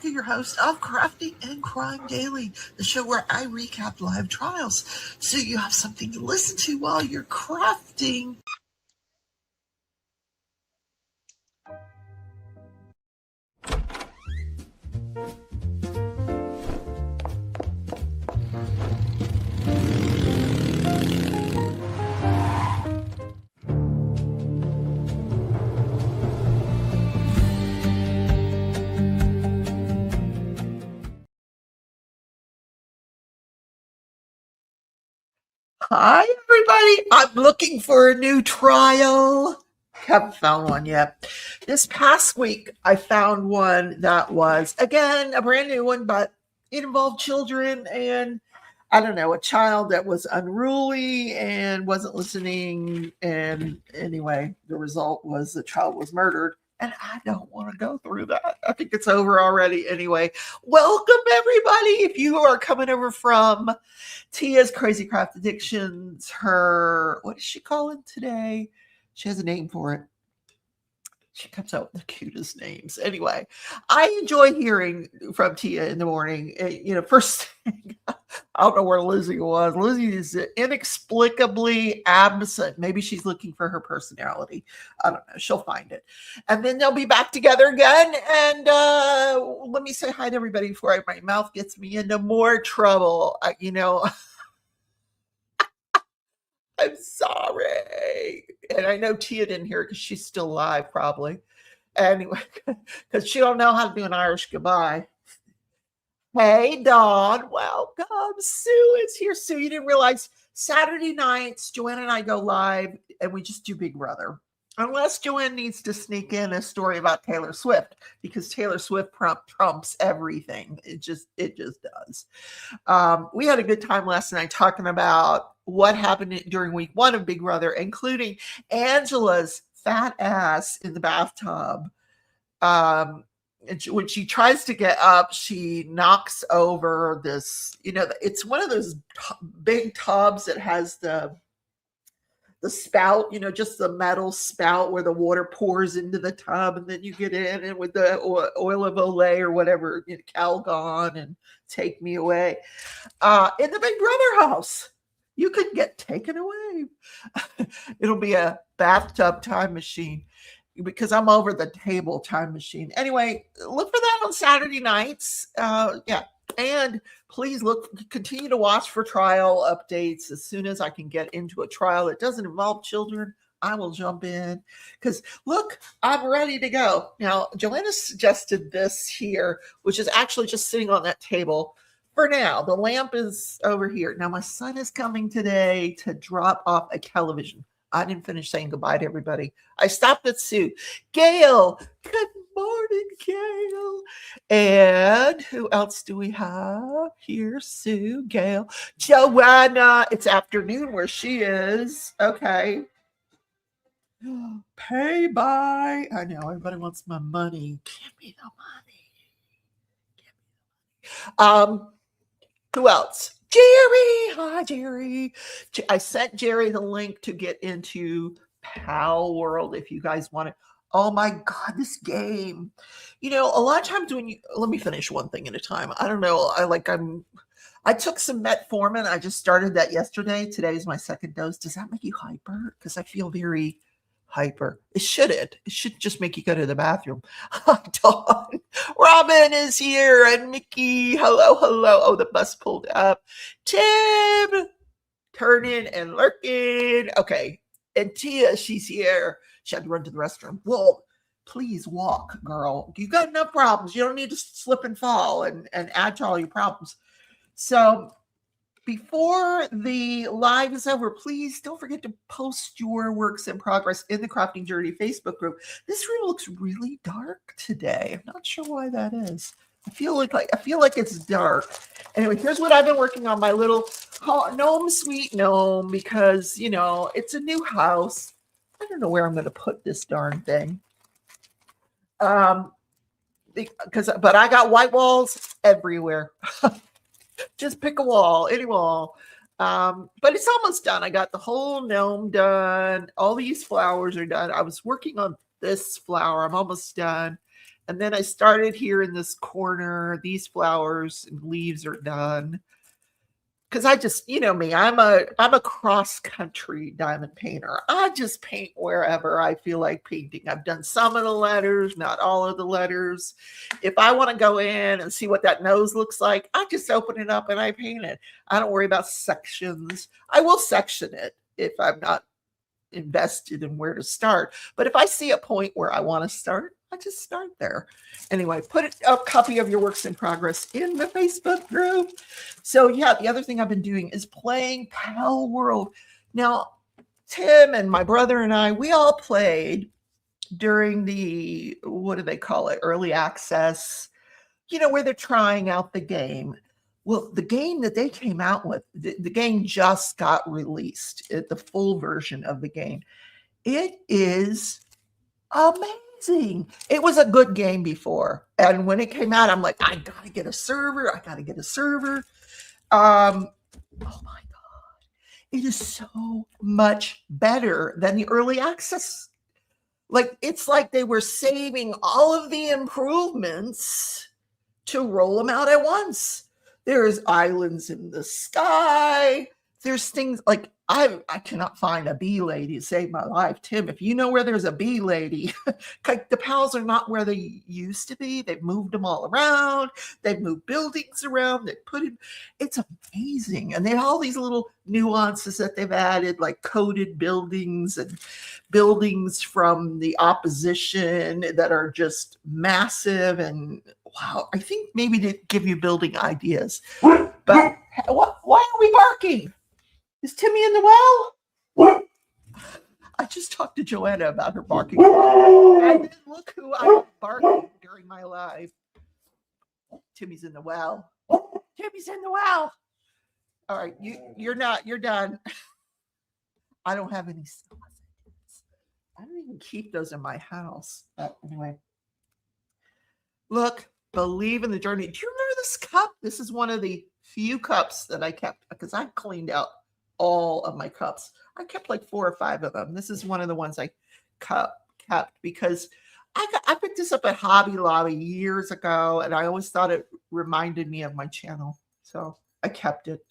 Rebecca, your host of Crafting and Crime Daily, the show where I recap live trials so you have something to listen to while you're crafting. Hi, everybody. I'm looking for a new trial. Haven't found one yet. This past week, I found one that was, again, a brand new one, but it involved children and, I don't know, a child that was unruly and wasn't listening. And anyway, the result was the child was murdered. And I don't want to go through that. I think it's over already anyway. Welcome, everybody. If you are coming over from Tia's Crazy Craft Addictions, what is she calling today? She has a name for it. She comes out with the cutest names. Anyway, I enjoy hearing from Tia in the morning. First thing, I don't know where Lizzie was. Lizzie is inexplicably absent. Maybe she's looking for her personality. I don't know. She'll find it. And then they'll be back together again. And let me say hi to everybody before my mouth gets me into more trouble. I'm sorry. And I know Tia didn't hear it because she's still live probably. Anyway, because she don't know how to do an Irish goodbye. Hey, Dawn. Welcome. Sue is here. Sue, you didn't realize Saturday nights, Joanna and I go live and we just do Big Brother. Unless Joanne needs to sneak in a story about Taylor Swift, because Taylor Swift trumps everything. It just does. We had a good time last night talking about what happened during week 1 of Big Brother, including Angela's fat ass in the bathtub. And when she tries to get up, she knocks over this, it's one of those big tubs that has the spout, just the metal spout where the water pours into the tub and then you get in and with the oil of Olay or whatever, Calgon and Take Me Away. In the Big Brother house, you could get taken away. It'll be a bathtub time machine because I'm over the table time machine. Anyway, look for that on Saturday nights. And please continue to watch for trial updates. As soon as I can get into a trial that doesn't involve children, I will jump in because look, I'm ready to go. Now, Joanna suggested this here, which is actually just sitting on that table for now. The lamp is over here. Now, my son is coming today to drop off a television. I didn't finish saying goodbye to everybody. I stopped at Sue. Gail, good morning, Gail. And who else do we have here? Sue, Gail, Joanna. It's afternoon where she is. Okay. Pay by. I know everybody wants my money. Give me the money. Who else? Jerry. Hi, Jerry. I sent Jerry the link to get into Pal World if you guys want it. Oh my God, this game. A lot of times let me finish one thing at a time. I don't know. I took some metformin. I just started that yesterday. Today is my second dose. Does that make you hyper? Because I feel very hyper. It shouldn't. It should just make you go to the bathroom. Hi, Dawn. Robin is here and Mickey. Hello. Oh, the bus pulled up. Tim, turning and lurking. Okay. And Tia, she's here. She had to run to the restroom. Well, please walk, girl. You got enough problems. You don't need to slip and fall and add to all your problems. So before the live is over, please don't forget to post your works in progress in the Crafting Journey Facebook group. This room looks really dark today. I'm not sure why that is. I feel like it's dark. Anyway, here's what I've been working on, my little gnome, sweet gnome, because it's a new house. I don't know where I'm going to put this darn thing. But I got white walls everywhere. Just pick a wall, any wall. But it's almost done. I got the whole gnome done. All these flowers are done. I was working on this flower. I'm almost done. And then I started here in this corner. These flowers and leaves are done. Because I just, you know me, I'm a cross-country diamond painter. I just paint wherever I feel like painting. I've done some of the letters, not all of the letters. If I want to go in and see what that nose looks like, I just open it up and I paint it. I don't worry about sections. I will section it if I'm not invested in where to start. But if I see a point where I want to start, I just start there. Anyway, put a copy of your works in progress in the Facebook group. So yeah, the other thing I've been doing is playing Pal World. Now, Tim and my brother and I, we all played during the, what do they call it? Early access, you know, where they're trying out the game. Well, the game that they came out with, the game just got released, the full version of the game. It is amazing. It was a good game before. And when it came out, I'm like, I got to get a server. I got to get a server. Oh my God. It is so much better than the early access. Like, it's like they were saving all of the improvements to roll them out at once. There's islands in the sky. There's things like I cannot find a bee lady to save my life. Tim, if you know where there's a bee lady, the pals are not where they used to be. They've moved them all around. They've moved buildings around. They put it. It's amazing. And they have all these little nuances that they've added, like coded buildings and buildings from the opposition that are just massive. And wow, I think maybe to give you building ideas. But why are we barking? Is Timmy in the well? I just talked to Joanna about her barking. And then look who I barked during my live. Timmy's in the well. Timmy's in the well. All right, you're done. I don't have any stuff. I don't even keep those in my house. But anyway. Look, believe in the journey. Do you remember this cup? This is one of the few cups that I kept because I cleaned out all of my cups. I kept like 4 or 5 of them. This is one of the ones I kept because I picked this up at Hobby Lobby years ago, and I always thought it reminded me of my channel. So I kept it.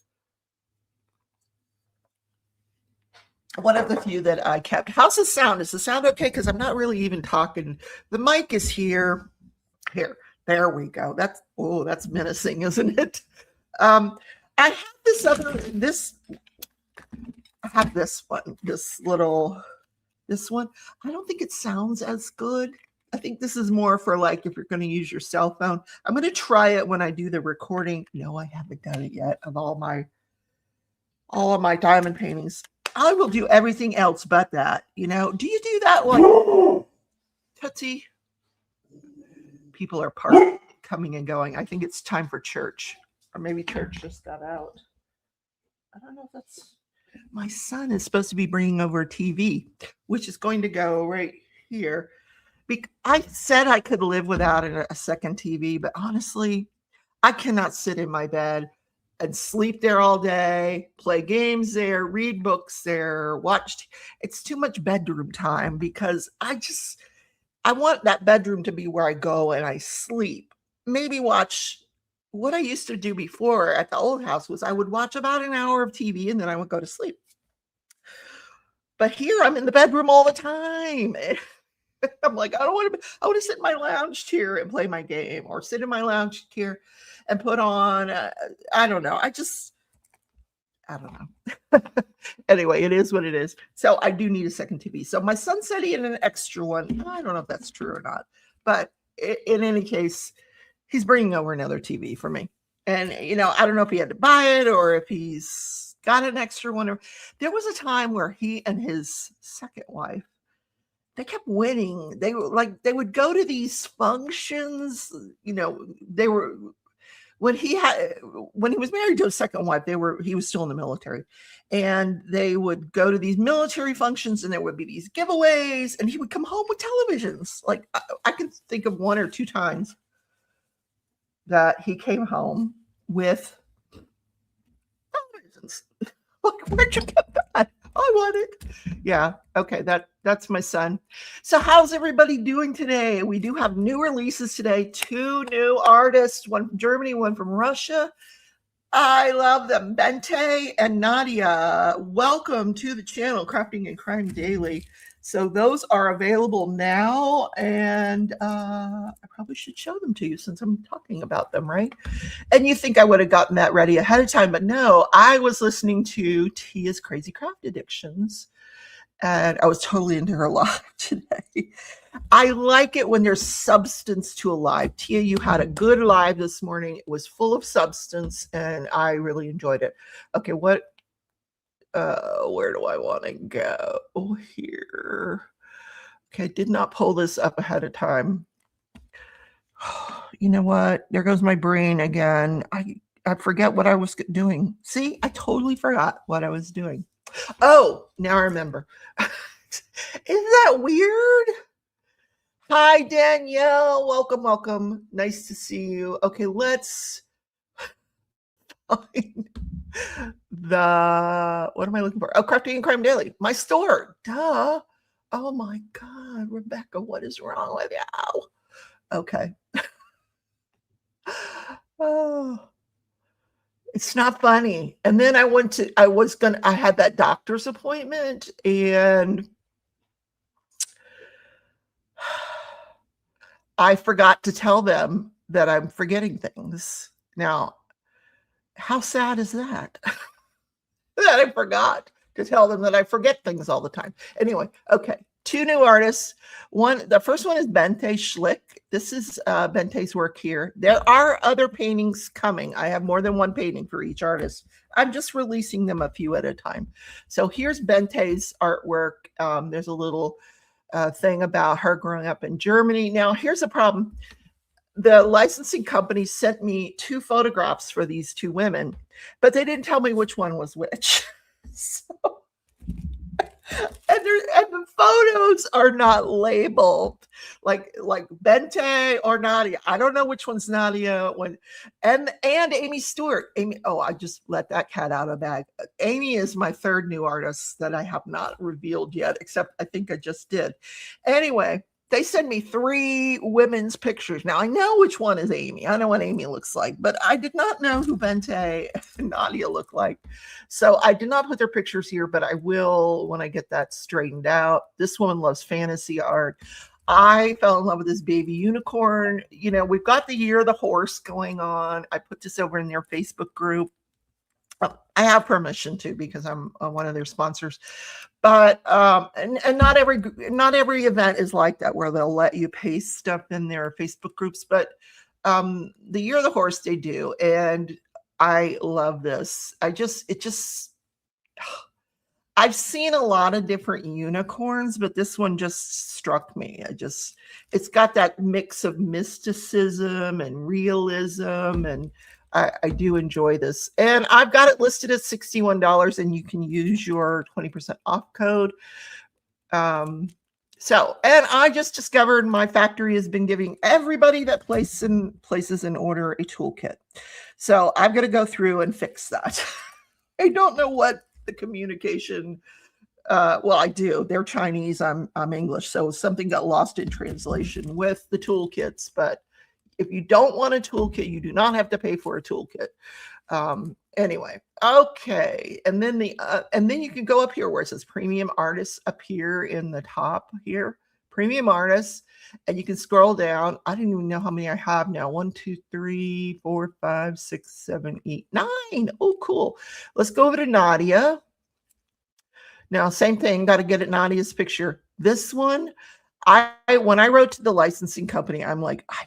One of the few that I kept. How's the sound? Is the sound okay? Because I'm not really even talking. The mic is here. Here. There we go. That's menacing, isn't it? I have I have this one, this one. I don't think it sounds as good. I think this is more for like if you're going to use your cell phone. I'm going to try it when I do the recording. No, I haven't done it yet of all of my diamond paintings. I will do everything else but that. You know, do you do that one? Tootsie? People are coming and going. I think it's time for church. Or maybe church just got out. I don't know if that's... My son is supposed to be bringing over a TV, which is going to go right here. I said I could live without a second TV, but honestly, I cannot sit in my bed and sleep there all day, play games there, read books there, watch. It's too much bedroom time because I want that bedroom to be where I go and I sleep. Maybe watch. What I used to do before at the old house was I would watch about an hour of TV and then I would go to sleep. But here I'm in the bedroom all the time. I'm like, I want to sit in my lounge chair and play my game, or sit in my lounge chair and put on, I don't know. I don't know. Anyway, it is what it is. So I do need a second TV. So my son said he had an extra one. I don't know if that's true or not, but in any case, he's bringing over another TV for me. And, you know, I don't know if he had to buy it or if he's got an extra one. There was a time where he and his second wife, they kept winning. They would go to these functions, you know, when he was married to his second wife, he was still in the military, and they would go to these military functions and there would be these giveaways, and he would come home with televisions. Like I can think of 1 or 2 times that he came home with televisions. Like, where'd you get that? I want it. Yeah. Okay. That's my son. So how's everybody doing today? We do have new releases today. 2 new artists, one from Germany, one from Russia. I love them. Bente and Nadia. Welcome to the channel, Crafting and Crime Daily. So those are available now, and I probably should show them to you since I'm talking about them, right? And you think I would have gotten that ready ahead of time, but no, I was listening to Tia's Crazy Craft Addictions, and I was totally into her live today. I like it when there's substance to a live. Tia, you had a good live this morning. It was full of substance, and I really enjoyed it. Okay, where do I want to go? Oh, here. Okay, I did not pull this up ahead of time. You know what? There goes my brain again. I forget what I was doing. See, I totally forgot what I was doing. Oh, now I remember. Isn't that weird? Hi, Danielle. Welcome, welcome. Nice to see you. Okay, let's find what am I looking for? Oh, Crafting and Crime Daily. My store. Duh. Oh my God, Rebecca, what is wrong with you? Okay. Oh, it's not funny. And then I had that doctor's appointment, and I forgot to tell them that I'm forgetting things. Now, how sad is that? That I forgot to tell them that I forget things all the time. Anyway, okay. 2 new artists. The first one is Bente Schlick. This is Bente's work here. There are other paintings coming. I have more than one painting for each artist. I'm just releasing them a few at a time. So here's Bente's artwork. There's a little thing about her growing up in Germany. Now, here's a problem. The licensing company sent me 2 photographs for these 2 women, but they didn't tell me which one was which. So, and the photos are not labeled like Bente or Nadia. I don't know which one's Nadia. And Amy Stewart. I just let that cat out of the bag. Amy is my 3rd new artist that I have not revealed yet, except I think I just did. Anyway, they send me 3 women's pictures. Now I know which one is Amy. I know what Amy looks like, but I did not know who Bente and Nadia look like. So I did not put their pictures here, but I will when I get that straightened out. This woman loves fantasy art. I fell in love with this baby unicorn. You know, we've got the Year of the Horse going on. I put this over in their Facebook group. I have permission to, because I'm one of their sponsors, but and not every event is like that where they'll let you paste stuff in their Facebook groups, but the Year of the Horse they do, and I love this. I've seen a lot of different unicorns, but this one just struck me. It's got that mix of mysticism and realism, and I do enjoy this. And I've got it listed at $61, and you can use your 20% off code. And I just discovered my factory has been giving everybody that places an order a toolkit. So I'm going to go through and fix that. I don't know what the communication, well, I do. They're Chinese. I'm English. So something got lost in translation with the toolkits, but if you don't want a toolkit, you do not have to pay for a toolkit. Anyway, okay. And then you can go up here where it says Premium Artists up here in the top here. Premium Artists. And you can scroll down. I don't even know how many I have now. 1, 2, 3, 4, 5, 6, 7, 8, 9. Oh, cool. Let's go over to Nadia. Now, same thing. Got to get at Nadia's picture. This one, when I wrote to the licensing company, I'm like, I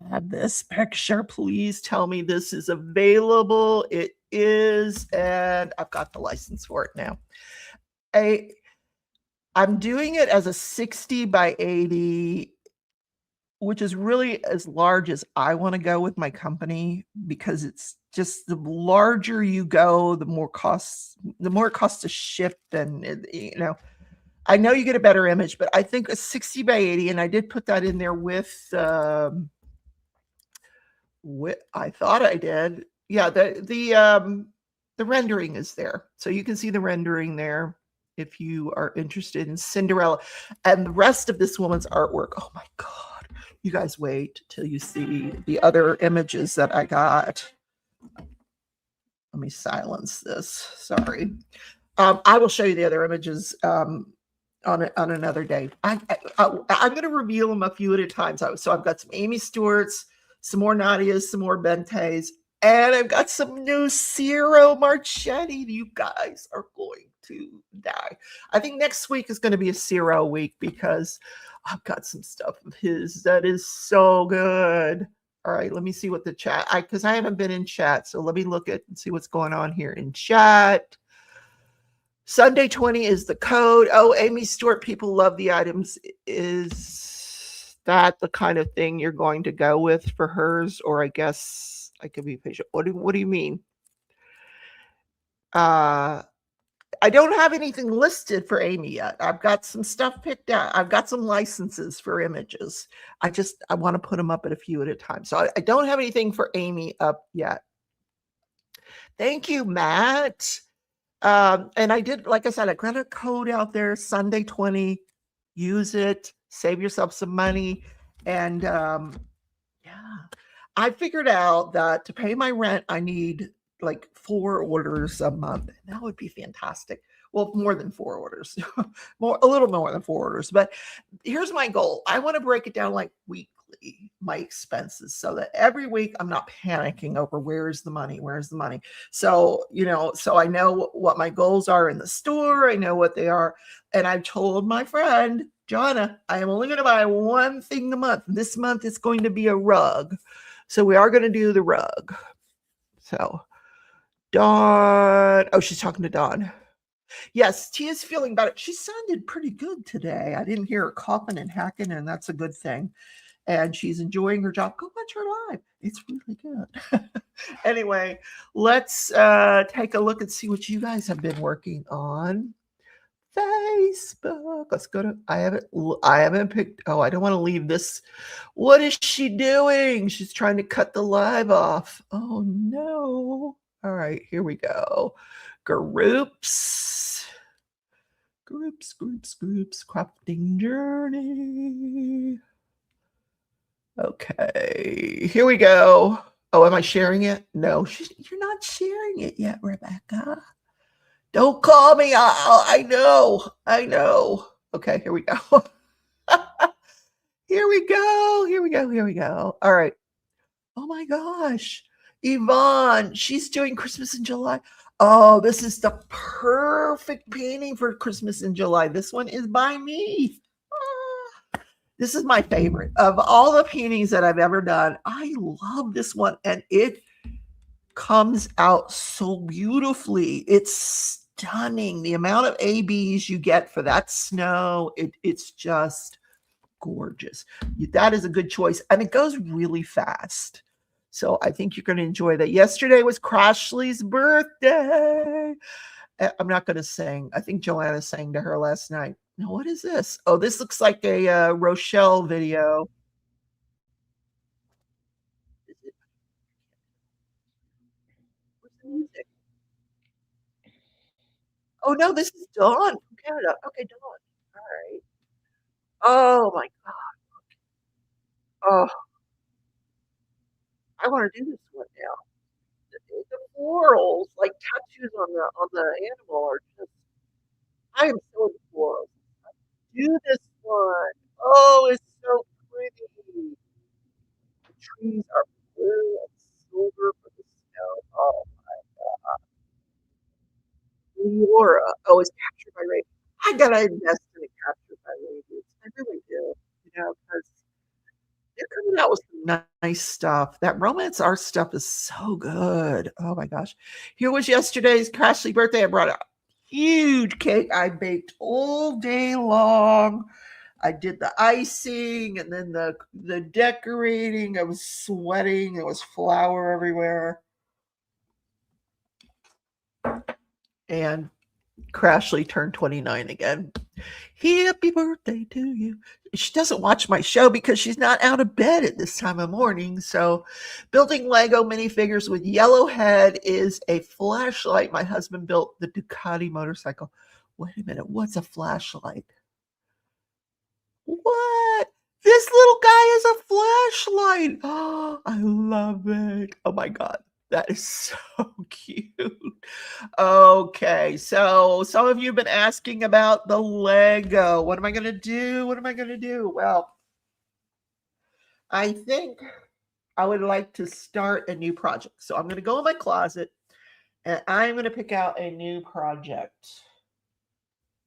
have this picture. Please tell me this is available. It is, and I've got the license for it now. I'm doing it as a 60 by 80, which is really as large as I want to go with my company, because it's just the larger you go, the more it costs to ship. And I know you get a better image, but I think a 60 by 80, and I did put that in there with I thought I did. Yeah, the rendering is there. So you can see the rendering there. if you are interested in Cinderella. And the rest of this woman's artwork, oh my God. You guys wait till you see the other images that I got. Let me silence this. Sorry. I will show you the other images on another day. I'm going to reveal them a few at a time. So I've got some Amy Stewart's, some more Nadia's, some more Bente's, and I've got some new Ciro Marchetti. You guys are going to die. I think next week is going to be a Ciro week because I've got some stuff of his that is so good. All right, let me see what the chat, because I haven't been in chat. So let me look at and see what's going on here in chat. Sunday 20 is the code. Oh, Amy Stewart, people love the items. Is that the kind of thing you're going to go with for hers? Or I guess I could be patient. What do you mean? I don't have anything listed for Amy yet. I've got some stuff picked out. I've got some licenses for images. I want to put them up at a few at a time. So I don't have anything for Amy up yet. Thank you, Matt. And I did, like I said, I got a code out there, Sunday 20, use it, save yourself some money. And yeah, I figured out that to pay my rent, I need like 4 orders a month. And that would be fantastic. Well, more than 4 orders, a little more than 4 orders. But here's my goal. I want to break it down like weekly, my expenses, so that every week I'm not panicking over where's the money. So, so I know what my goals are in the store. I know what they are. And I've told my friend, Jonna, I am only going to buy one thing a month. This month it's going to be a rug. So we are going to do the rug. So Dawn, she's talking to Dawn. Yes, Tia's feeling better. She sounded pretty good today. I didn't hear her coughing and hacking, and that's a good thing. And she's enjoying her job. Go watch her live. It's really good. Anyway, let's take a look and see what you guys have been working on. Facebook. Let's go to, I haven't picked, I don't want to leave this. What is she doing? She's trying to cut the live off. Oh no. All right, here we go. Groups, crafting journey. Okay, here we go. Oh, am I sharing it? No, you're not sharing it yet, Rebecca. Don't call me. I know. Okay, here we go. Here we go. All right. Oh my gosh. Yvonne, she's doing Christmas in July. Oh, this is the perfect painting for Christmas in July. This one is by me. This is my favorite. Of all the paintings that I've ever done, I love this one. And it comes out so beautifully. It's stunning. The amount of ABs you get for that snow, it's just gorgeous. That is a good choice. And it goes really fast. So I think you're going to enjoy that. Yesterday was Crashley's birthday. I'm not going to sing. I think Joanna sang to her last night. Now, what is this? Oh, this looks like a Rochelle video. What's the music? Oh, no, this is Dawn from Canada. Okay, Dawn. All right. Oh, my God. Oh, I want to do this one now. The florals, like tattoos on the animal, are just, I am so into florals. Do this one. Oh, it's so pretty. The trees are blue and silver for the snow. Oh my God. Leora. Oh, it's Captured by Radiance. I gotta invest in a Captured by Radiance. I really do. Because they're coming out with some nice stuff. That romance art stuff is so good. Oh my gosh. Here was yesterday's Crashley birthday. I brought a huge cake. I baked all day long. I did the icing and then the decorating. I was sweating. There was flour everywhere. And Crashley turned 29 again. Happy birthday to you. She doesn't watch my show because she's not out of bed at this time of morning. So building Lego minifigures with yellow head is a flashlight. My husband built the Ducati motorcycle. Wait a minute. What's a flashlight? What? This little guy is a flashlight. Oh, I love it. Oh my God. That is so cute. Okay, so some of you have been asking about the Lego. What am I going to do? What am I going to do? Well, I think I would like to start a new project. So I'm going to go in my closet and I'm going to pick out a new project.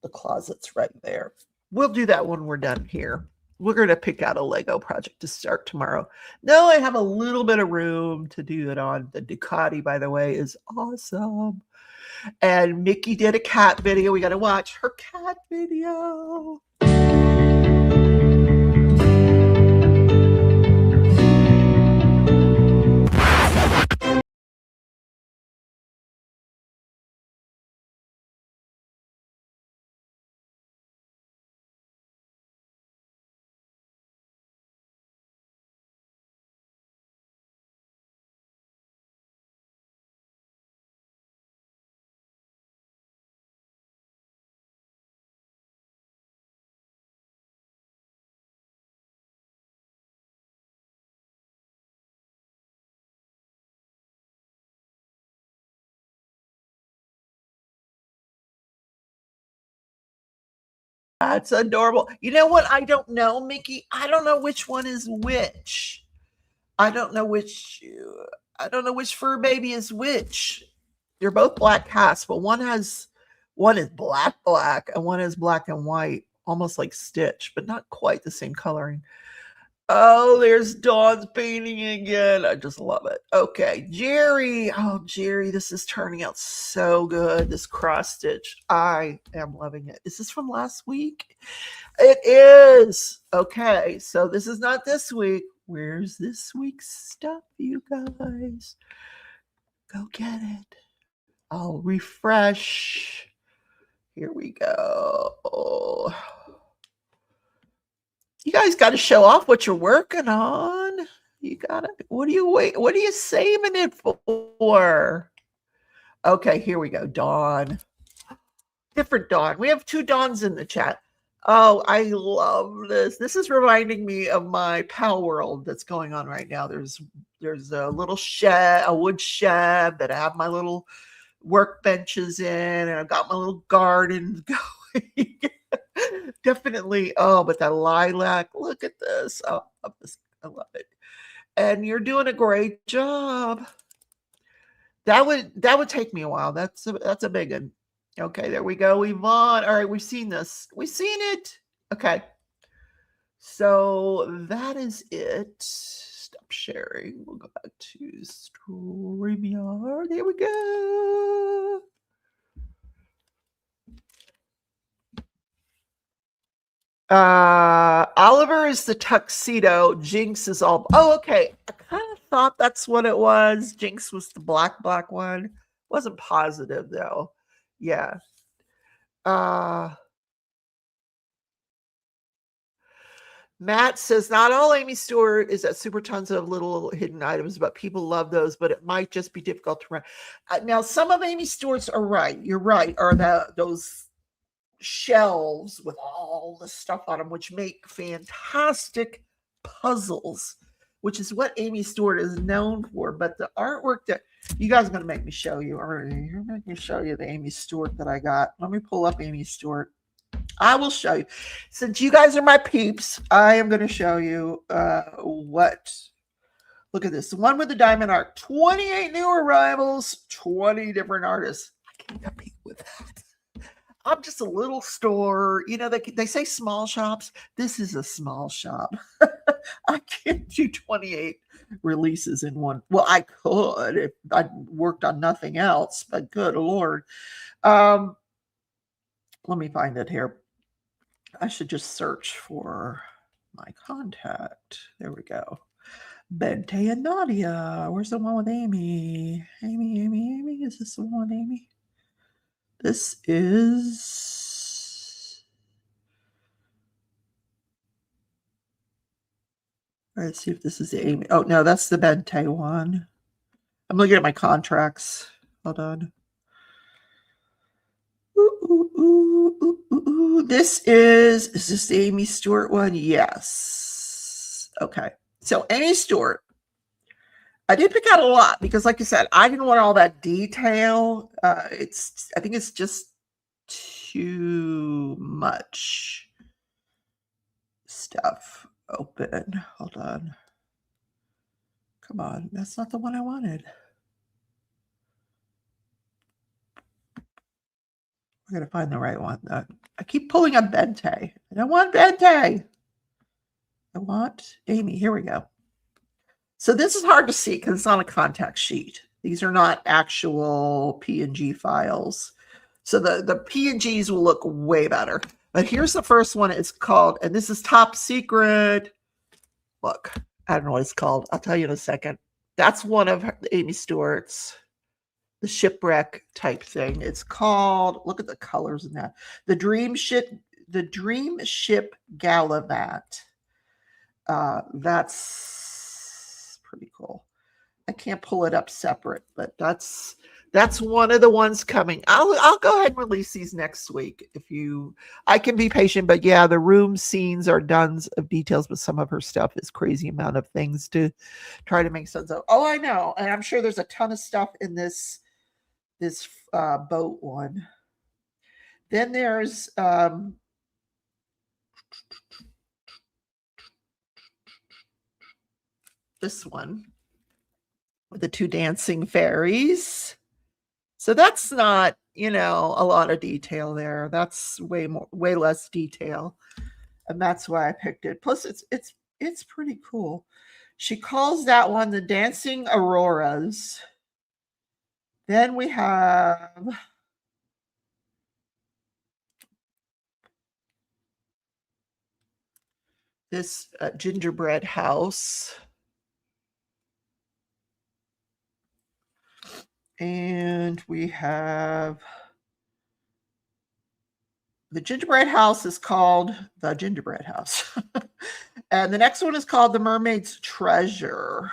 The closet's right there. We'll do that when we're done here. We're going to pick out a Lego project to start tomorrow. Now I have a little bit of room to do it on. The Ducati, by the way, is awesome. And Mickey did a cat video. We got to watch her cat video. That's adorable. You know what? I don't know, Mickey. I don't know which one is which. I don't know which fur baby is which. They're both black cats, but one is black, and one is black and white, almost like Stitch, but not quite the same coloring. Oh, there's Dawn's painting again. I just love it. Okay, Jerry. Oh, Jerry, this is turning out so good. This cross stitch. I am loving it. Is this from last week? It is. Okay, so this is not this week. Where's this week's stuff, you guys? Go get it. I'll refresh. Here we go. You guys got to show off what you're working on. You got to, what are you saving it for? Okay, here we go. Dawn. Different Dawn. We have 2 Dawns in the chat. Oh, I love this. This is reminding me of my Pal World that's going on right now. There's a little shed, a wood shed that I have my little workbenches in, and I've got my little garden going. Definitely. Oh, but that lilac, look at this. Oh, I love it. And you're doing a great job. That would take me a while. That's a big one. Okay, there we go, Yvonne. All right, we've seen this. We've seen it. Okay. So that is it. Stop sharing. We'll go back to StreamYard. There we go. Oliver is the tuxedo. Jinx is all. Oh, okay. I kind of thought that's what it was. Jinx was the black one. Wasn't positive though. Yeah. Matt says not all Amy store is at super tons of little hidden items, but people love those. But it might just be difficult to run. Now, some of Amy's stores are right. You're right. Are those shelves with all the stuff on them, which make fantastic puzzles, which is what Amy Stewart is known for. But the artwork that you guys are going to make me show you, or you're making me show you the Amy Stewart that I got. Let me pull up Amy Stewart. I will show you. Since you guys are my peeps, I am going to show you what. Look at this. The one with the diamond art. 28 new arrivals, 20 different artists. I can't compete with that. I'm just a little store. You know, they say small shops. This is a small shop. I can't do 28 releases in one. Well, I could if I worked on nothing else, but good Lord. Let me find it here. I should just search for my contact. There we go. Bente and Nadia. Where's the one with Amy? Amy. Is this the one with Amy? This is. All right, let's see if this is the Amy. Oh, no, that's the Bente one. I'm looking at my contracts. Hold on. This is this the Amy Stewart one? Yes. Okay. So Amy Stewart, I did pick out a lot because, like I said, I didn't want all that detail. I think it's just too much stuff open. Hold on. Come on. That's not the one I wanted. I gotta find the right one. I keep pulling up Bente. I don't want Bente. I want Amy. Here we go. So this is hard to see because it's on a contact sheet. These are not actual PNG files. So the PNGs will look way better. But here's the first one. It's called, and this is Top Secret. Look, I don't know what it's called. I'll tell you in a second. That's one of Amy Stewart's, the shipwreck type thing. It's called, look at the colors in that. The Dream Ship Galavat. That's pretty cool. I can't pull it up separate, but that's one of the ones coming. I'll go ahead and release these next week I can be patient, but yeah, the room scenes are tons of details, but some of her stuff is crazy amount of things to try to make sense of. Oh, I know, and I'm sure there's a ton of stuff in this boat one. Then there's this one with the two dancing fairies. So that's not, a lot of detail there. That's way less detail. And that's why I picked it. Plus it's pretty cool. She calls that one the Dancing Auroras. Then we have this gingerbread house. And we have the gingerbread house is called the Gingerbread House. And the next one is called the Mermaid's Treasure.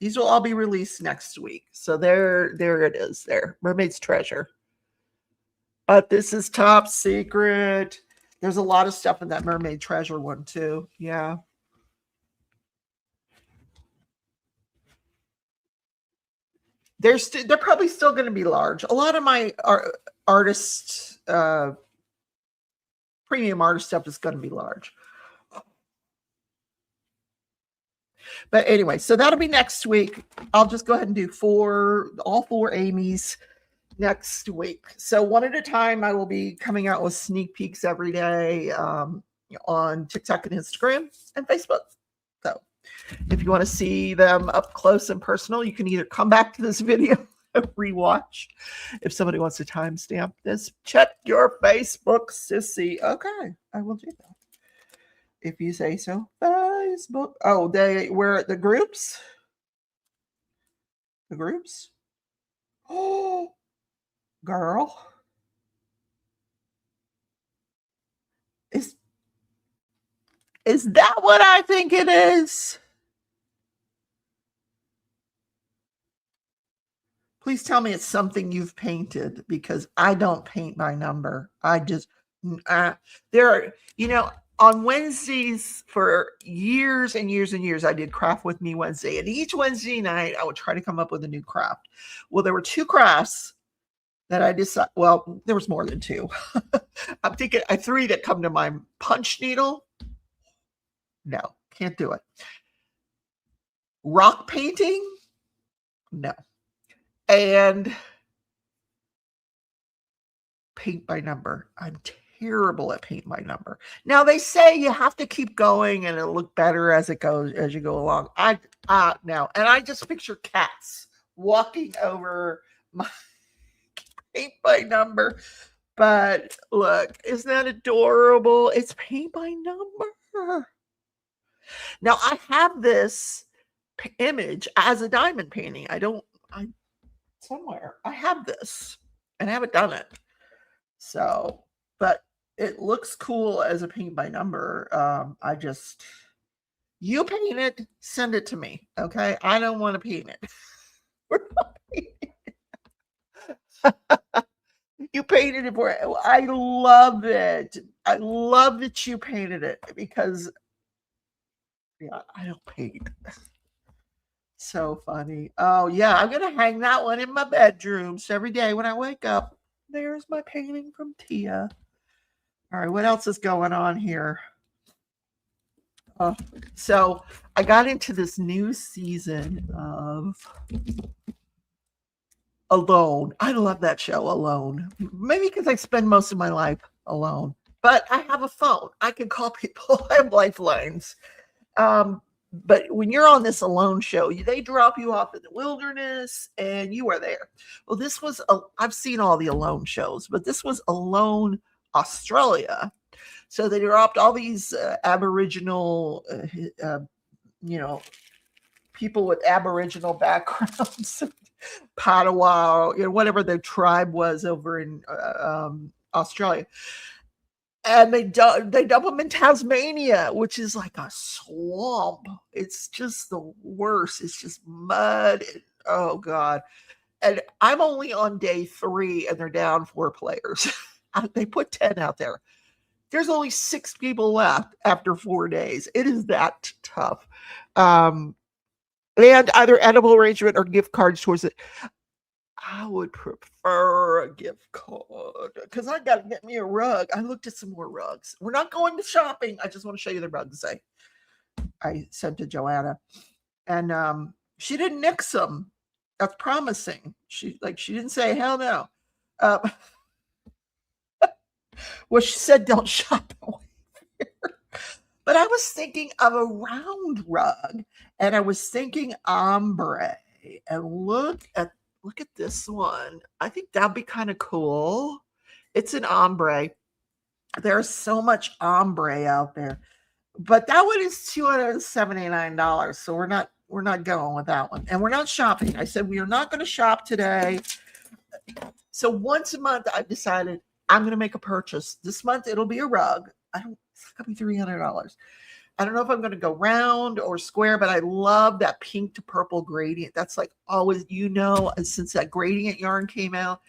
These will all be released next week. So there it is there. Mermaid's Treasure. But this is Top Secret. There's a lot of stuff in that Mermaid Treasure one too. Yeah. They're probably still going to be large. A lot of my artist premium artist stuff is going to be large. But anyway, so that'll be next week. I'll just go ahead and do all four Amy's next week. So one at a time, I will be coming out with sneak peeks every day on TikTok and Instagram and Facebook. So if you want to see them up close and personal, you can either come back to this video and rewatch. If somebody wants to timestamp this, check your Facebook, sissy. Okay, I will do that. If you say so. Facebook. Oh, we're at the groups. The groups. Oh, girl. Is that what I think it is? Please tell me it's something you've painted, because I don't paint by number. I just, there are, on Wednesdays for years and years and years, I did Craft With Me Wednesday. And each Wednesday night, I would try to come up with a new craft. Well, there were two crafts that I decided, well, there was more than two. I'm thinking three that come to mind. Punch needle. No, can't do it. Rock painting. No. And paint by number. I'm terrible at paint by number. Now they say you have to keep going and it'll look better as you go along. No, and I just picture cats walking over my paint by number. But look, isn't that adorable? It's paint by number. Now I have this image as a diamond painting. Somewhere I have this and I haven't done it. So, but it looks cool as a paint by number. You paint it, send it to me. Okay. I don't want to paint it. We're not painting it. You painted it for it. I love it. I love that you painted it because yeah, I don't paint. So funny. Oh yeah, I'm gonna hang that one in my bedroom. So every day when I wake up, there's my painting from Tia. All right, what else is going on here? So I got into this new season of Alone. I love that show, Alone. Maybe because I spend most of my life alone. But I have a phone. I can call people. I have lifelines. But when you're on this Alone show, they drop you off in the wilderness and you are there. Well, I've seen all the Alone shows, but this was Alone Australia. So they dropped all these Aboriginal, people with Aboriginal backgrounds, Padawan, whatever the tribe was over in Australia. And they dump them in Tasmania, which is like a swamp. It's just the worst. It's just mud. Oh God. And I'm only on day 3 and they're down 4 players. They put 10 out there. There's only 6 people left after 4 days. It is that tough. And either edible arrangement or gift cards towards it. I would prefer a gift card because I got to get me a rug. I looked at some more rugs. We're not going to shopping. I just want to show you the rugs I sent to Joanna. And she didn't nix them. That's promising. She didn't say, hell no. Well, she said don't shop here. But I was thinking of a round rug and I was thinking ombre. And look at this one. I think that'd be kind of cool. It's an ombre. There's so much ombre out there. But that one is $279. So we're not going with that one. And we're not shopping. I said we are not going to shop today. So once a month I've decided I'm going to make a purchase. This month it'll be a rug. It's going to be $300. I don't know if I'm going to go round or square, but I love that pink to purple gradient. That's like always, since that gradient yarn came out,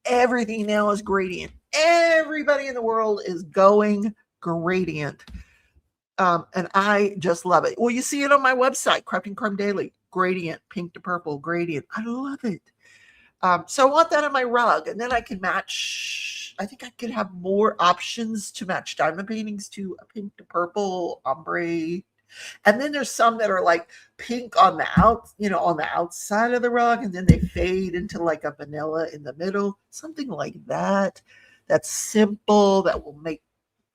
everything now is gradient. Everybody in the world is going gradient. And I just love it. Well, you see it on my website, Crafting Crumb Daily, gradient, pink to purple gradient. I love it. So I want that on my rug, and then I can match. I think I could have more options to match diamond paintings to a pink to purple ombre. And then there's some that are like pink on the outside of the rug, and then they fade into like a vanilla in the middle, something like that. That's simple. That will make.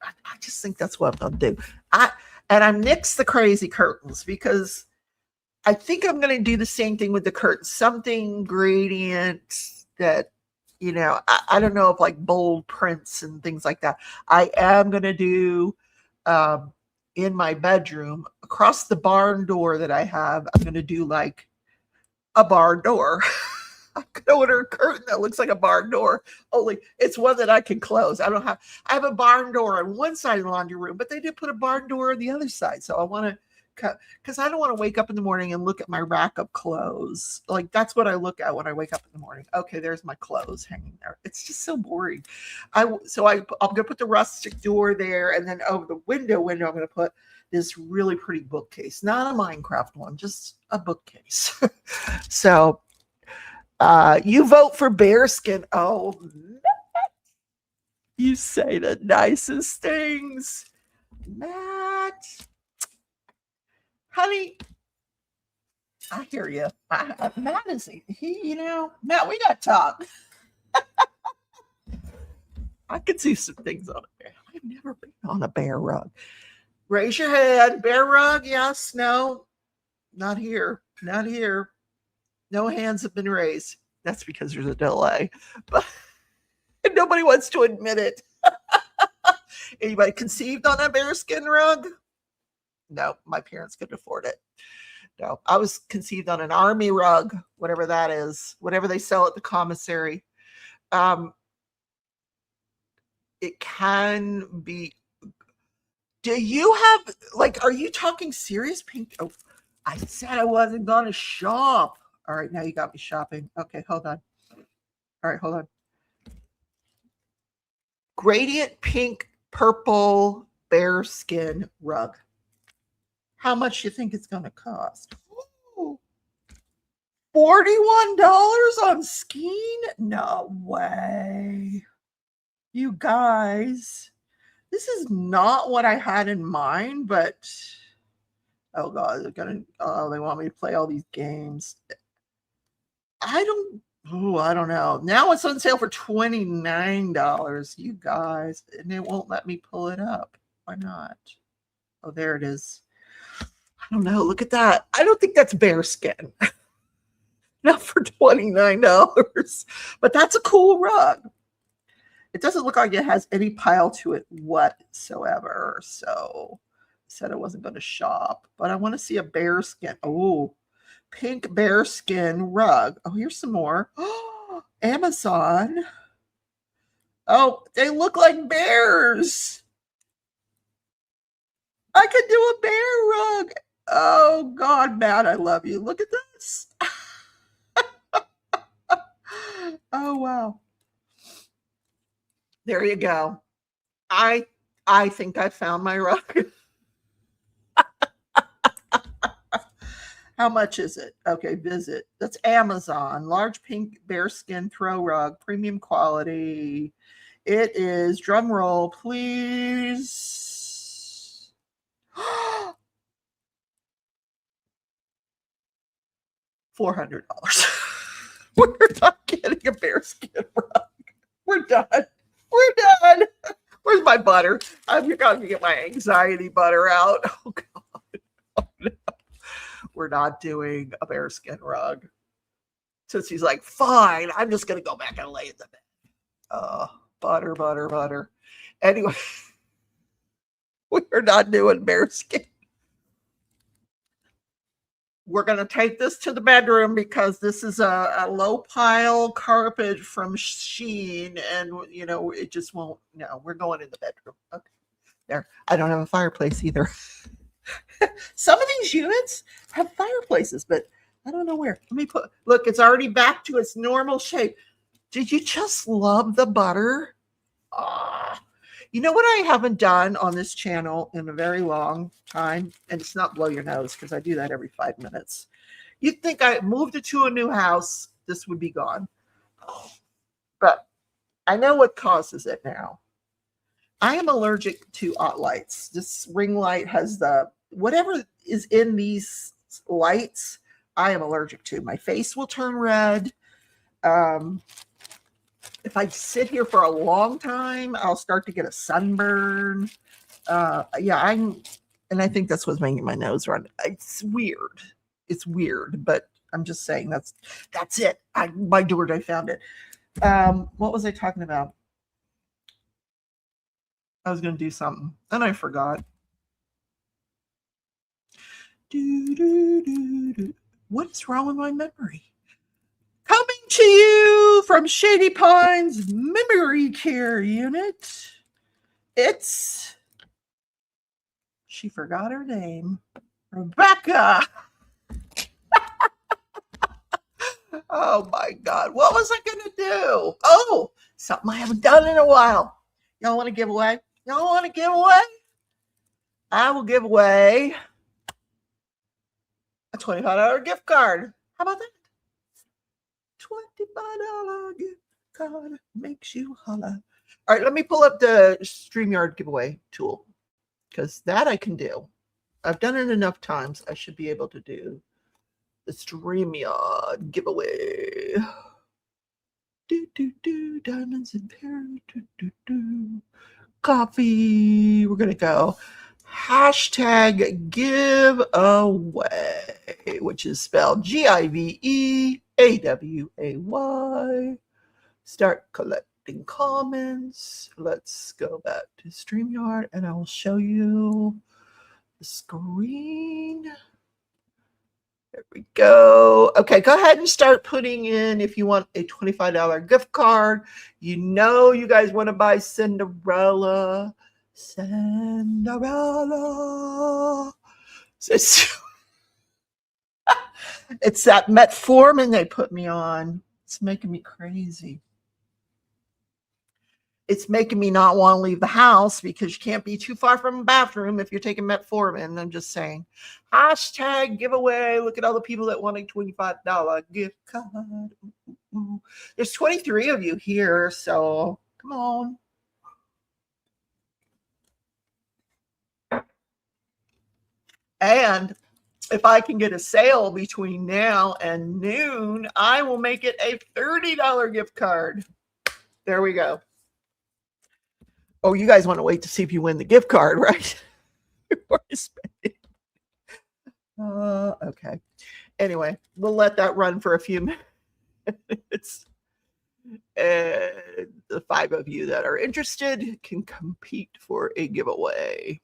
I just think that's what I'm gonna do. I nix the crazy curtains because I think I'm going to do the same thing with the curtains, something gradient that, I don't know if like bold prints and things like that. I am going to do in my bedroom across the barn door that I have. I'm going to do like a barn door. I'm going to order a curtain that looks like a barn door. Only it's one that I can close. I have a barn door on one side of the laundry room, but they did put a barn door on the other side. So I want to, because I don't want to wake up in the morning and look at my rack of clothes. Like that's what I look at when I wake up in the morning. Okay, there's my clothes hanging there. It's just so boring. I'm going to put the rustic door there, and then over the window, I'm going to put this really pretty bookcase, not a Minecraft one, just a bookcase. So you vote for bearskin. Oh, you say the nicest things, Matt. Honey, I hear you. Matt Matt, we got to talk. I could see some things on a bear. I've never been on a bear rug. Raise your hand. Bear rug? Yes, no, not here. Not here. No hands have been raised. That's because there's a delay. But nobody wants to admit it. Anybody conceived on a bearskin rug? No, my parents couldn't afford it. No, I was conceived on an army rug, whatever that is, whatever they sell at the commissary. It can be. Do you have, are you talking serious pink? Oh, I said I wasn't going to shop. All right, now you got me shopping. Okay, hold on. All right, hold on. Gradient pink purple bearskin rug. How much do you think it's going to cost? Ooh, $41 on Skeen? No way. You guys, this is not what I had in mind, but oh God, they want me to play all these games. I don't know. Now it's on sale for $29, you guys, and it won't let me pull it up. Why not? Oh, there it is. I don't know. Look at that. I don't think that's bearskin. Not for $29, but that's a cool rug. It doesn't look like it has any pile to it whatsoever. So I said I wasn't going to shop, but I want to see a bearskin. Oh, pink bearskin rug. Oh, here's some more. Oh, Amazon. Oh, they look like bears. I could do a bear rug. Oh, God, Matt, I love you. Look at this. Oh, wow. There you go. I think I found my rug. How much is it? Okay, visit. That's Amazon. Large pink bearskin throw rug, premium quality. It is, drum roll, please. $400. We're not getting a bearskin rug. We're done. We're done. Where's my butter? I'm going to get my anxiety butter out. Oh, God. Oh, no. We're not doing a bearskin rug. So she's like, fine, I'm just going to go back and lay in the bed. Butter, butter, butter. Anyway, we're not doing bearskin. We're going to take this to the bedroom because this is a low pile carpet from Shein, and you know it just won't. No, we're going in the bedroom. Okay, there. I don't have a fireplace either. Some of these units have fireplaces, but I don't know where. Let me put. Look, it's already back to its normal shape. Did you just love the butter? Ah. You know what I haven't done on this channel in a very long time? And it's not blow your nose because I do that every 5 minutes. You'd think I moved it to a new house, this would be gone. But I know what causes it now. I am allergic to lights. This ring light has whatever is in these lights, I am allergic to. My face will turn red. If I sit here for a long time, I'll start to get a sunburn. And I think that's what's making my nose run. It's weird. It's weird, but I'm just saying that's it. My door, I found it. What was I talking about? I was going to do something, and I forgot. What is wrong with my memory? Coming to you from Shady Pines Memory Care Unit. She forgot her name. Rebecca. Oh my God. What was I going to do? Oh, something I haven't done in a while. Y'all want to give away? Y'all want to give away? I will give away a $25 gift card. How about that? $25 gift card makes you holla. All right, let me pull up the StreamYard giveaway tool because that I can do. I've done it enough times. I should be able to do the StreamYard giveaway. Diamonds and pearls. Coffee. We're going to go #giveaway, which is spelled GIVEAWAY. Start collecting comments. Let's go back to StreamYard and I will show you the screen. There we go. Okay, go ahead and start putting in if you want a $25 gift card. You know you guys want to buy Cinderella. It's that metformin they put me on. It's making me crazy. it's making me not want to leave the house because you can't be too far from a bathroom if you're taking metformin. I'm just saying. Hashtag giveaway. Look at all the people that want a $25 gift card. There's 23 of you here, so come on. And if I can get a sale between now and noon, I will make it a $30 gift card. There we go. Oh, you guys want to wait to see if you win the gift card, right? Okay. Anyway, we'll let that run for a few minutes. The 5 of you that are interested can compete for a giveaway.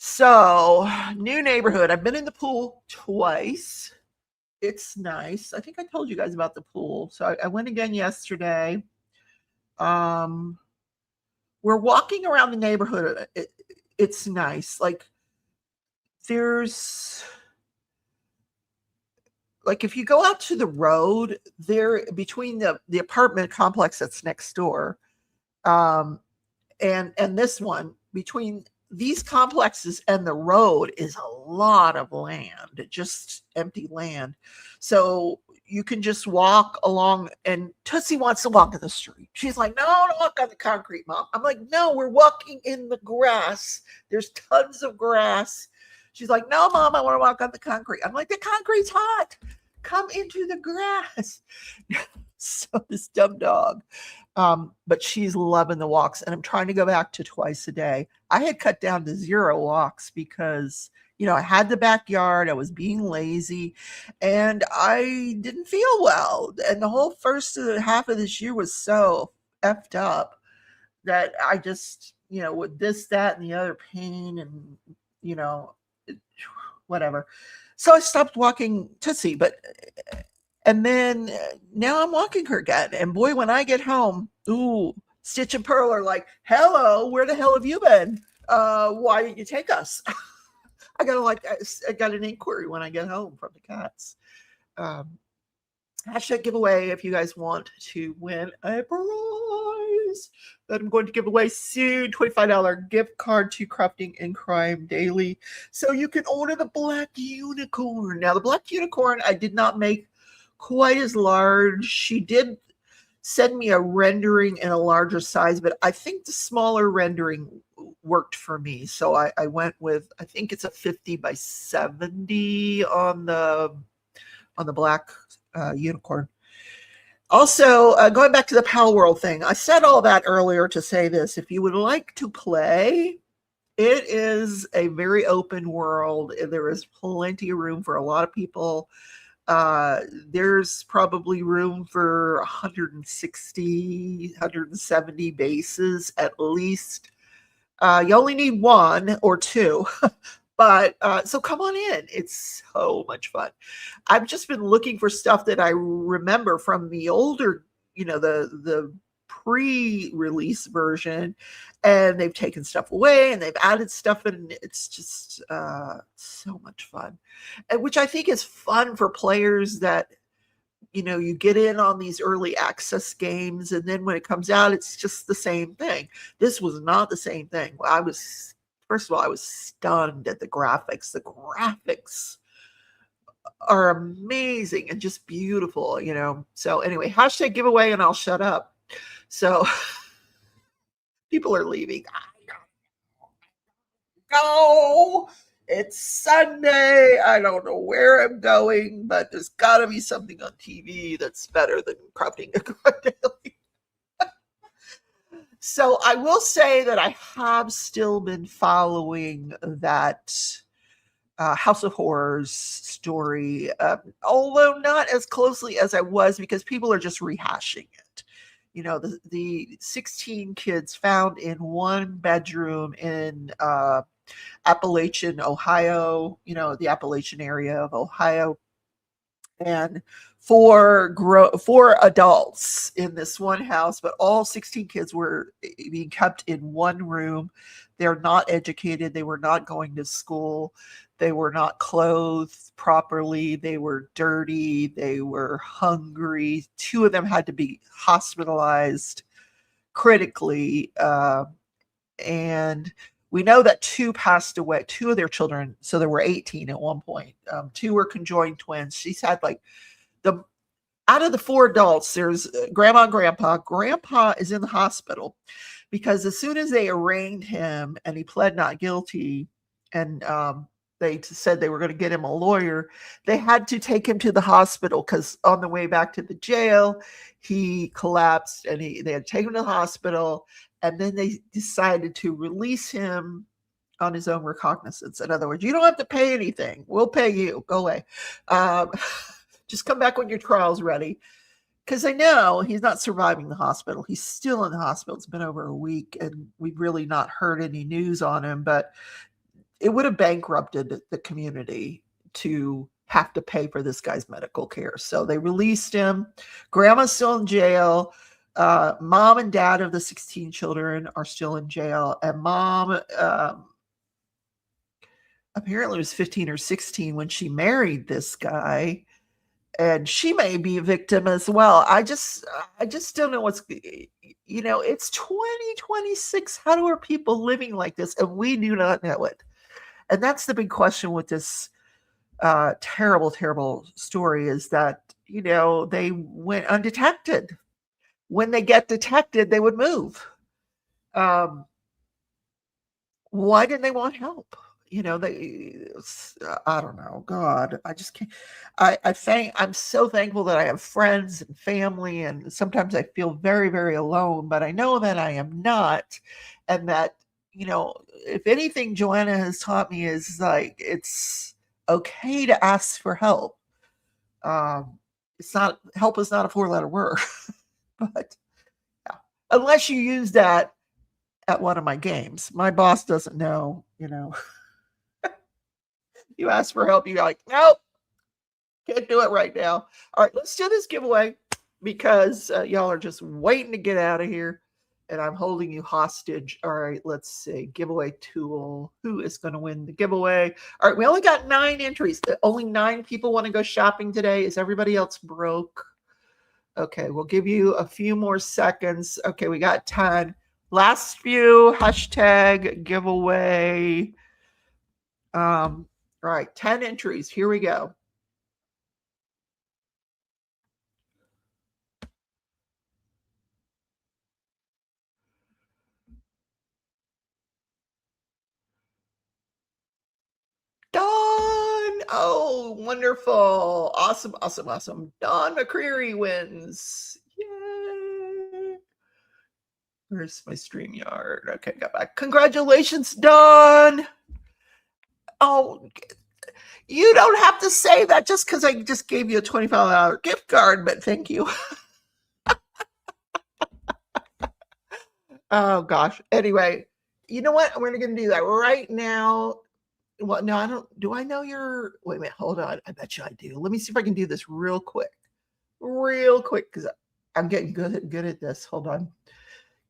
So, new neighborhood. I've been in the pool twice. It's nice. I think I told you guys about the pool. So I went again yesterday. We're walking around the neighborhood. It's nice. Like, there's, like, if you go out to the road there between the apartment complex that's next door, and this one, between these complexes and the road is a lot of land, just empty land. So you can just walk along, and Tootsie wants to walk in the street. She's like, no, don't walk on the concrete, Mom. I'm like, no, we're walking in the grass. There's tons of grass. She's like, no, Mom, I want to walk on the concrete. I'm like, the concrete's hot. Come into the grass. So this dumb dog. But she's loving the walks, and I'm trying to go back to twice a day. I had cut down to 0 walks because, I had the backyard. I was being lazy, and I didn't feel well. And the whole first half of this year was so effed up that I just, with this, that, and the other pain and, whatever. So I stopped walking Tootsie, and then now I'm walking her again. And boy, when I get home, Stitch and Pearl are like, hello, where the hell have you been? Why didn't you take us? I got an inquiry when I get home from the cats. Hashtag giveaway if you guys want to win a prize that I'm going to give away soon. $25 gift card to Crafting and Crime Daily. So you can order the Black Unicorn. Now, the Black Unicorn, I did not make quite as large. She did send me a rendering in a larger size, but I think the smaller rendering worked for me. So I went with, I think it's a 50 by 70 on the Black Unicorn. Also, going back to the Pal World thing, I said all that earlier to say this. If you would like to play, it is a very open world. There is plenty of room for a lot of people. There's probably room for 160, 170 bases at least. You only need 1 or 2. But so come on in. It's so much fun. I've just been looking for stuff that I remember from the older, the pre-release version, and they've taken stuff away and they've added stuff, and it's just so much fun. And which I think is fun for players that, you get in on these early access games, and then when it comes out, it's just the same thing. This was not the same thing. First of all, I was stunned at the graphics. The graphics are amazing and just beautiful, So anyway, hashtag giveaway, and I'll shut up. So people are leaving. Go. It's Sunday. I don't know where I'm going, but there's got to be something on TV that's better than Crafting and Crime Daily. So I will say that I have still been following that House of Horrors story, although not as closely as I was, because people are just rehashing it. The 16 kids found in one bedroom in Appalachian, Ohio, the Appalachian area of Ohio, and four adults in this one house, but all 16 kids were being kept in one room. They're not educated. They were not going to school. They were not clothed properly. They were dirty. They were hungry. 2 of them had to be hospitalized critically. And we know that 2 passed away, 2 of their children. So there were 18 at one point. 2 were conjoined twins. She's had like the out of the 4 adults, there's grandma and grandpa. Grandpa is in the hospital because as soon as they arraigned him and he pled not guilty, and they said they were going to get him a lawyer, they had to take him to the hospital because on the way back to the jail, he collapsed and they had to take him to the hospital. And then they decided to release him on his own recognizance. In other words, you don't have to pay anything. We'll pay you. Go away. Just come back when your trial's ready. Because I know he's not surviving the hospital. He's still in the hospital. It's been over a week, and we've really not heard any news on him. But it would have bankrupted the community to have to pay for this guy's medical care. So they released him. Grandma's still in jail. Mom and dad of the 16 children are still in jail. And mom apparently was 15 or 16 when she married this guy. And she may be a victim as well. I just don't know what's, it's 2026. How are people living like this? And we do not know it. And that's the big question with this terrible, terrible story is that, they went undetected. When they get detected, they would move. Why didn't they want help? I don't know. God, I just can't. I'm so thankful that I have friends and family, and sometimes I feel very, very alone, but I know that I am not. And that, if anything Joanna has taught me is like, it's okay to ask for help. Help is not a 4-letter word, but yeah. Unless you use that at one of my games. My boss doesn't know, You ask for help, you're like, nope, can't do it right now. All right, let's do this giveaway because y'all are just waiting to get out of here, and I'm holding you hostage. All right, let's see. Giveaway tool. Who is going to win the giveaway? All right, we only got 9 entries. Only 9 people want to go shopping today. Is everybody else broke? Okay, we'll give you a few more seconds. Okay, we got 10. Last few, hashtag giveaway. All right, 10 entries. Here we go. Dawn. Oh, wonderful. Awesome, awesome, awesome. Dawn McCreary wins. Yay. Where's my StreamYard? Okay, got back. Congratulations, Dawn. Oh, you don't have to say that just because I just gave you a $25 gift card, but thank you. Oh, gosh. Anyway, you know what? We're going to do that right now. Well, no, I don't. Do I know your? Wait a minute. Hold on. I bet you I do. Let me see if I can do this real quick. Real quick, because I'm getting good at this. Hold on.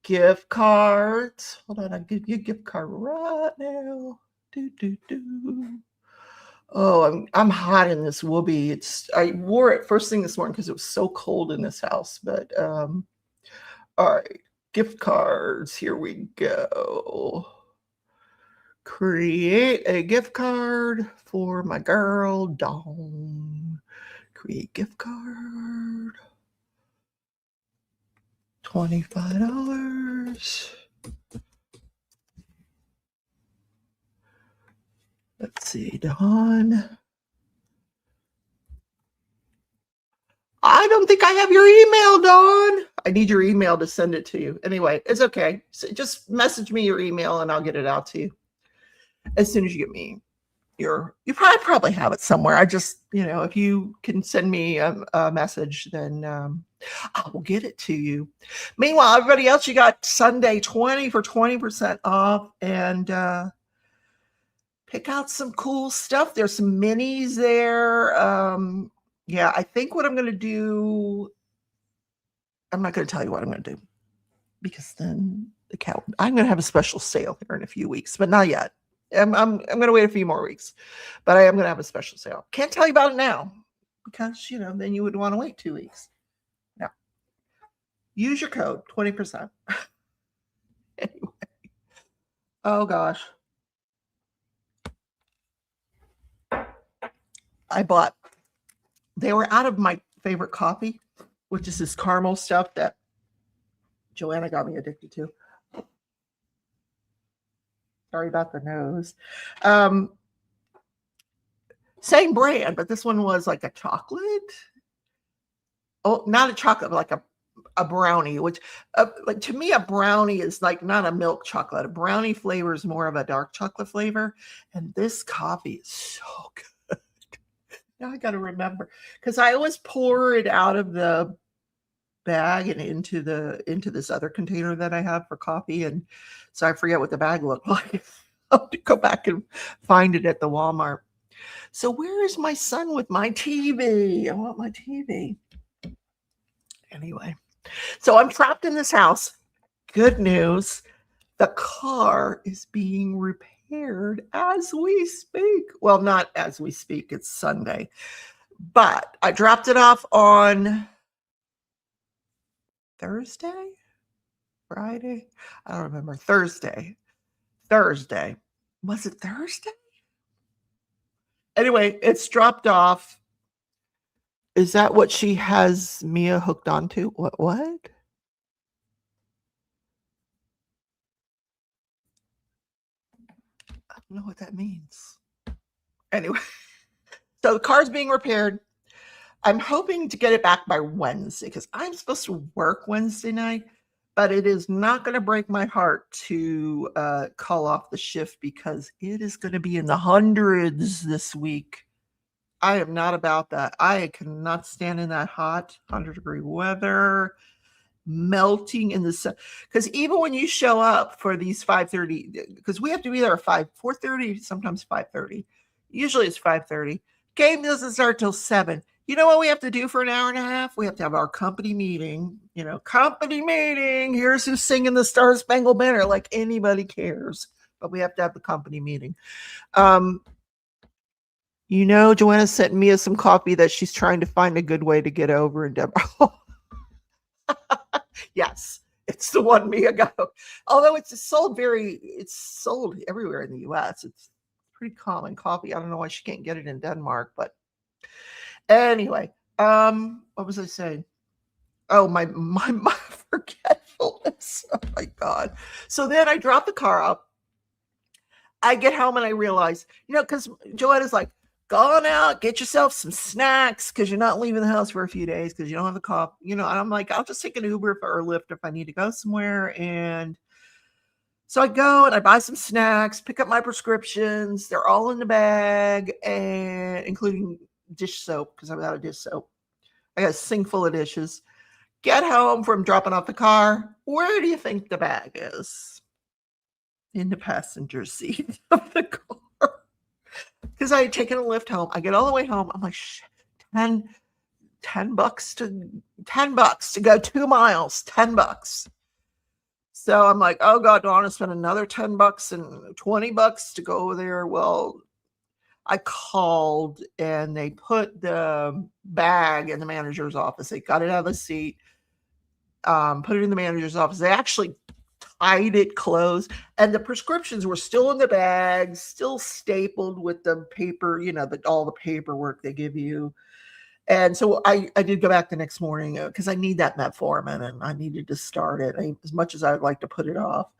Gift cards. Hold on. I'll give you a gift card right now. Oh, I'm hot in this whoopee. I wore it first thing this morning because it was so cold in this house. But all right, gift cards. Here we go. Create a gift card for my girl Dawn. Create gift card. $25. Let's see, Dawn. I don't think I have your email, Dawn. I need your email to send it to you. Anyway, it's okay. So just message me your email and I'll get it out to you as soon as you get me you probably have it somewhere. I just, if you can send me a message, then I will get it to you. Meanwhile, everybody else, you got Sunday 20 for 20% off, and pick out some cool stuff. There's some minis there. Yeah, I think what I'm going to do, I'm not going to tell you what I'm going to do because then I'm going to have a special sale here in a few weeks, but not yet. I'm going to wait a few more weeks, but I am going to have a special sale. Can't tell you about it now because, then you would want to wait 2 weeks. Now, use your code 20%. Anyway. Oh gosh. They were out of my favorite coffee, which is this caramel stuff that Joanna got me addicted to. Sorry about the nose. Same brand, but this one was like a chocolate. Oh, not a chocolate, but like a brownie, which like to me, a brownie is like not a milk chocolate. A brownie flavor is more of a dark chocolate flavor. And this coffee is so good. Now I got to remember because I always pour it out of the bag and into this other container that I have for coffee. And so I forget what the bag looked like. I'll have to go back and find it at the Walmart. So where is my son with my TV? I want my TV. Anyway, so I'm trapped in this house. Good news. The car is being repaired as we speak. Well, not as we speak. It's Sunday. But I dropped it off on Thursday? Friday? I don't remember. Thursday. Was it Thursday? Anyway, it's dropped off. Is that what she has Mia hooked onto? What? I don't know what that means. Anyway, so the car's being repaired. I'm hoping to get it back by Wednesday because I'm supposed to work Wednesday night, but it is not going to break my heart to call off the shift because it is going to be in the hundreds this week. I am not about that. I cannot stand in that hot 100-degree weather, melting in the sun. Because even when you show up for these 5:30, because we have to be there at 4:30, sometimes 5:30. Usually it's 5:30. Game doesn't start till 7. You know what we have to do for an hour and a half? We have to have our company meeting. Company meeting. Here's who's singing the Star Spangled Banner. Like anybody cares. But we have to have the company meeting. Joanna sent Mia some coffee that she's trying to find a good way to get over in Denver. Yes, it's the one Mia got. Although it's sold everywhere in the U.S. It's pretty common coffee. I don't know why she can't get it in Denmark, but anyway, what was I saying? Oh, my forgetfulness. Oh my God. So then I drop the car up. I get home and I realize, because Joanna's like, go on out, get yourself some snacks because you're not leaving the house for a few days because you don't have the cough. And I'm like, I'll just take an Uber or Lyft if I need to go somewhere. And so I go and I buy some snacks, pick up my prescriptions. They're all in the bag, and including dish soap because I'm out of dish soap. I got a sink full of dishes. Get home from dropping off the car. Where do you think the bag is? In the passenger seat of the car. Because I had taken a Lyft home. I get all the way home. I'm like, $10 to go 2 miles, $10. So I'm like, oh God, do I want to spend another $10 and $20 to go over there? Well, I called and they put the bag in the manager's office. They got it out of the seat, put it in the manager's office. They actually tied it closed, and the prescriptions were still in the bag, still stapled with the paper, all the paperwork they give you. And so I did go back the next morning because I need that metformin and I needed to start it as much as I would like to put it off.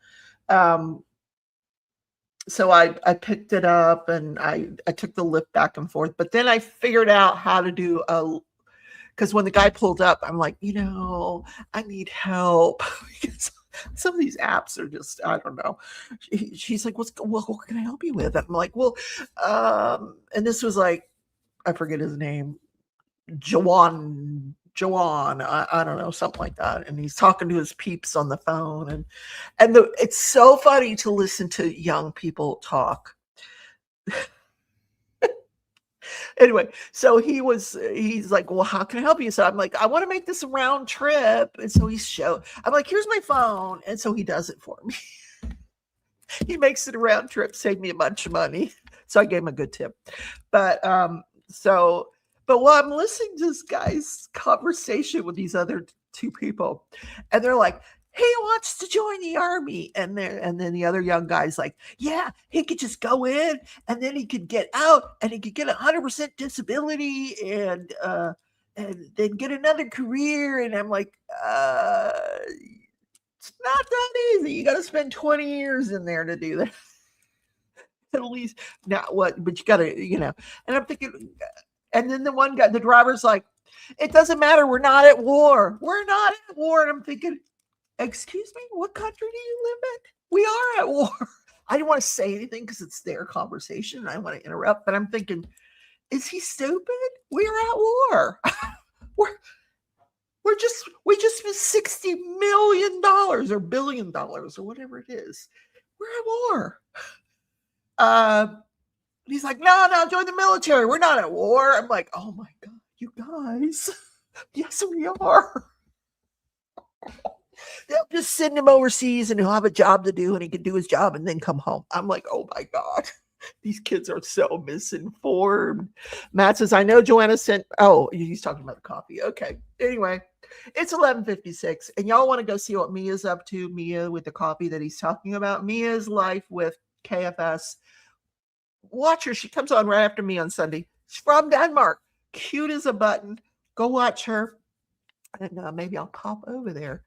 So I picked it up and I took the Lyft back and forth, but then I figured out how to do because when the guy pulled up, I'm like, I need help because some of these apps are just, I don't know. She's like, what can I help you with? I'm like, well, and this was like, I forget his name, Jawan, I don't know, something like that. And he's talking to his peeps on the phone. And it's so funny to listen to young people talk. Anyway, so he's like, well, how can I help you? So I'm like, I want to make this a round trip. And so I'm like, here's my phone. And so he does it for me. He makes it a round trip, saved me a bunch of money. So I gave him a good tip. But but while I'm listening to this guy's conversation with these other two people, and they're like, he wants to join the army. And then the other young guy's like, yeah, he could just go in and then he could get out and he could get 100% disability and then get another career. And I'm like, it's not that easy. You got to spend 20 years in there to do that. At least not what, but you got to, and I'm thinking, and then the one guy, the driver's like, it doesn't matter. We're not at war. We're not at war. And I'm thinking, excuse me, what country do you live in? We are at war. I didn't want to say anything because it's their conversation and I want to interrupt, but I'm thinking, is he stupid? We're at war. We just spent $60 million or $1 billion or whatever it is. We're at war. He's like, no, join the military. We're not at war. I'm like, oh my God, you guys. Yes, we are. They'll just send him overseas and he'll have a job to do and he can do his job and then come home. I'm like, oh my God. These kids are so misinformed. Matt says, I know Joanna sent, he's talking about the coffee. Okay. Anyway, it's 11:56 and y'all want to go see what Mia's up to. Mia with the coffee that he's talking about. Mia's life with KFS. Watch her. She comes on right after me on Sunday. She's from Denmark. Cute as a button. Go watch her. And maybe I'll pop over there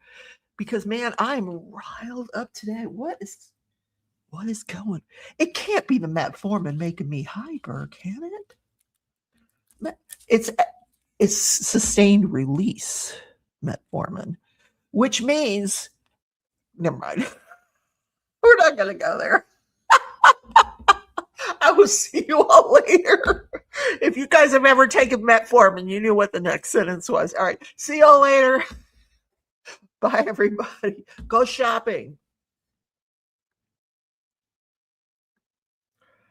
because, man, I'm riled up today. What is going? It can't be the metformin making me hyper, can it? It's sustained release metformin, which means, never mind. We're not going to go there. I will see you all later. If you guys have ever taken metformin, you knew what the next sentence was. All right. See y'all later. Bye, everybody. Go shopping.